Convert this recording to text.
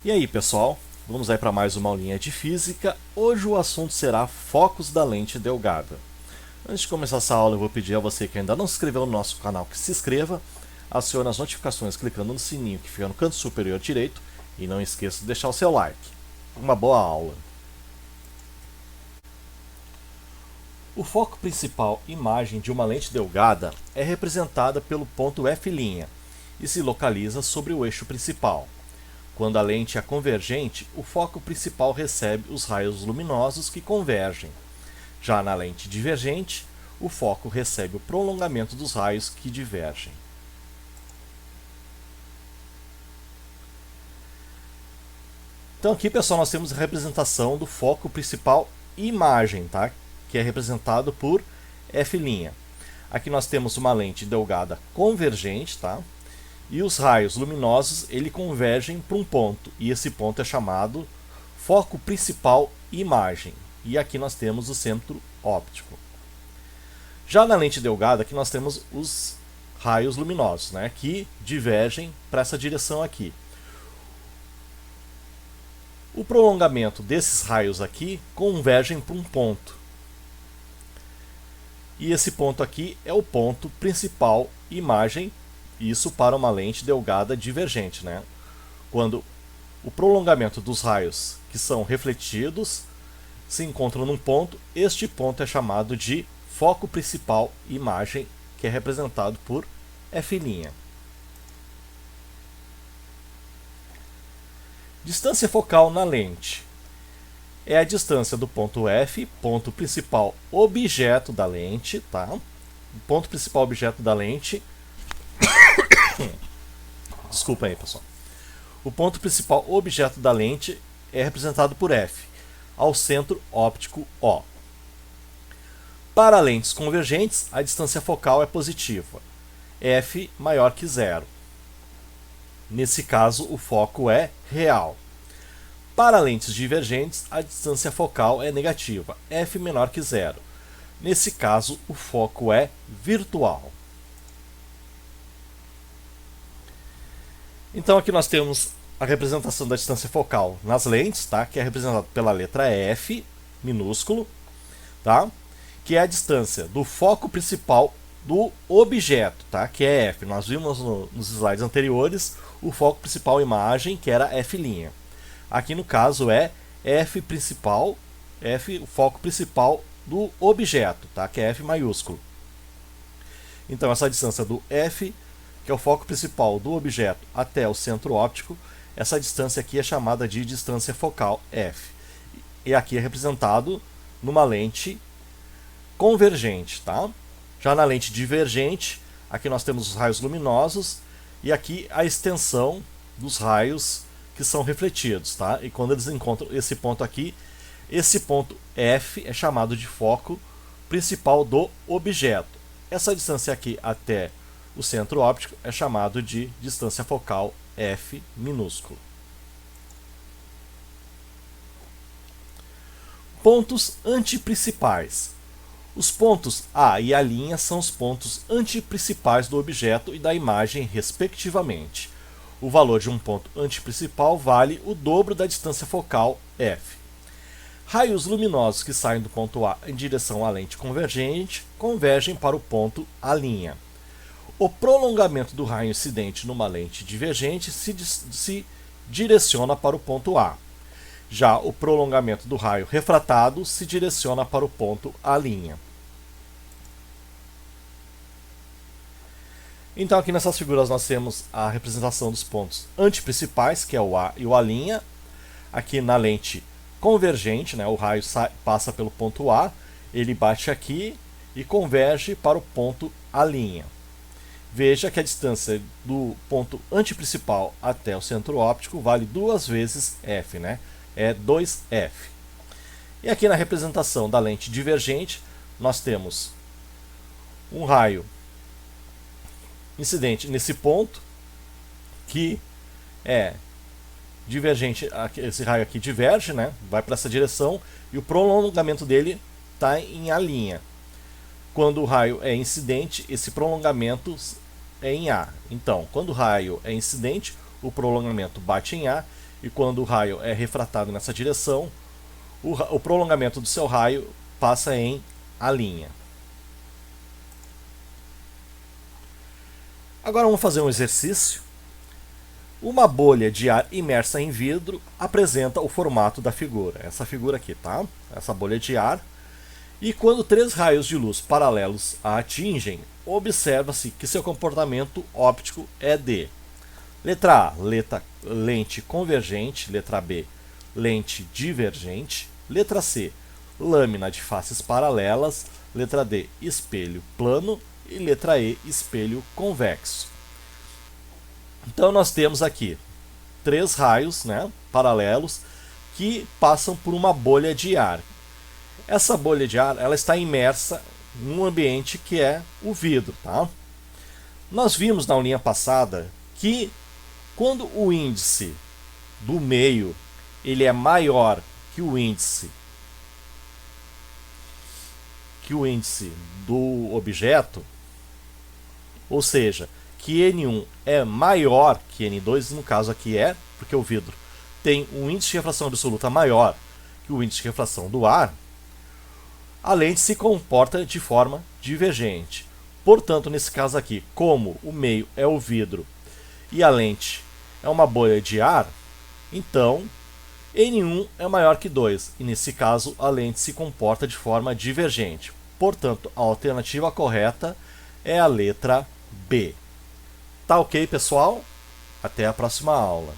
E aí, pessoal? Vamos aí para mais uma aulinha de física. Hoje o assunto será focos da lente delgada. Antes de começar essa aula, eu vou pedir a você que ainda não se inscreveu no nosso canal que se inscreva, acione as notificações clicando no sininho que fica no canto superior direito e não esqueça de deixar o seu like. Uma boa aula! O foco principal imagem de uma lente delgada é representada pelo ponto F' e se localiza sobre o eixo principal. Quando a lente é convergente, o foco principal recebe os raios luminosos que convergem. Já na lente divergente, o foco recebe o prolongamento dos raios que divergem. Então aqui, pessoal, nós temos a representação do foco principal imagem, tá? Que é representado por F'. Aqui nós temos uma lente delgada convergente, tá? E os raios luminosos ele convergem para um ponto, e esse ponto é chamado foco principal imagem. E aqui nós temos o centro óptico. Já na lente delgada, aqui nós temos os raios luminosos, né, que divergem para essa direção aqui. O prolongamento desses raios aqui convergem para um ponto. E esse ponto aqui é o ponto principal imagem, isso para uma lente delgada divergente, né? Quando o prolongamento dos raios que são refletidos se encontram num ponto, este ponto é chamado de foco principal imagem, que é representado por F'. Distância focal na lente é a distância do ponto F, ponto principal objeto da lente, tá? O ponto principal objeto da lente. Desculpa aí, pessoal. O ponto principal objeto da lente é representado por F, ao centro óptico O. Para lentes convergentes, a distância focal é positiva, F maior que zero. Nesse caso, o foco é real. Para lentes divergentes, a distância focal é negativa, F menor que zero. Nesse caso, o foco é virtual. Então aqui nós temos a representação da distância focal nas lentes, tá? Que é representada pela letra F, minúsculo, tá? Que é a distância do foco principal do objeto, tá? Que é F. Nós vimos nos slides anteriores o foco principal imagem, que era F'. Aqui no caso é F principal, F, o foco principal do objeto, tá? Que é F maiúsculo. Então essa distância do F, que é o foco principal do objeto, até o centro óptico, essa distância aqui é chamada de distância focal F. E aqui é representado numa lente convergente, tá? Já na lente divergente, aqui nós temos os raios luminosos e aqui a extensão dos raios que são refletidos, tá? E quando eles encontram esse ponto aqui, esse ponto F é chamado de foco principal do objeto. Essa distância aqui até o centro óptico é chamado de distância focal F minúsculo. Pontos antiprincipais. Os pontos A e A' são os pontos antiprincipais do objeto e da imagem, respectivamente. O valor de um ponto antiprincipal vale o dobro da distância focal F. Raios luminosos que saem do ponto A em direção à lente convergente convergem para o ponto A'. O prolongamento do raio incidente numa lente divergente se direciona para o ponto A. Já o prolongamento do raio refratado se direciona para o ponto A'. Então aqui nessas figuras nós temos a representação dos pontos antiprincipais, que é o A e o A'. Aqui na lente convergente, né, o raio passa pelo ponto A, ele bate aqui e converge para o ponto A'. Veja que a distância do ponto antiprincipal até o centro óptico vale duas vezes F, né? É 2F. E aqui na representação da lente divergente, nós temos um raio incidente nesse ponto, que é divergente, esse raio aqui diverge, né? Vai para essa direção, e o prolongamento dele está em A'. Quando o raio é incidente, esse prolongamento é em A. Então, quando o raio é incidente, o prolongamento bate em A, e quando o raio é refratado nessa direção, o prolongamento do seu raio passa em a linha. Agora vamos fazer um exercício. Uma bolha de ar imersa em vidro apresenta o formato da figura. Essa figura aqui, tá? Essa bolha de ar. E quando 3 raios de luz paralelos a atingem, observa-se que seu comportamento óptico é de: letra A, lente convergente, letra B, lente divergente, letra C, lâmina de faces paralelas, letra D, espelho plano e letra E, espelho convexo. Então nós temos aqui 3 raios, né, paralelos que passam por uma bolha de ar. Essa bolha de ar ela está imersa num ambiente que é o vidro. Tá? Nós vimos na aulinha passada que quando o índice do meio ele é maior que o índice do objeto, ou seja, que N1 é maior que N2, no caso aqui é, porque o vidro tem um índice de refração absoluta maior que o índice de refração do ar, a lente se comporta de forma divergente. Portanto, nesse caso aqui, como o meio é o vidro e a lente é uma bolha de ar, então N1 é maior que 2, e nesse caso a lente se comporta de forma divergente. Portanto, a alternativa correta é a letra B. Tá ok, pessoal? Até a próxima aula.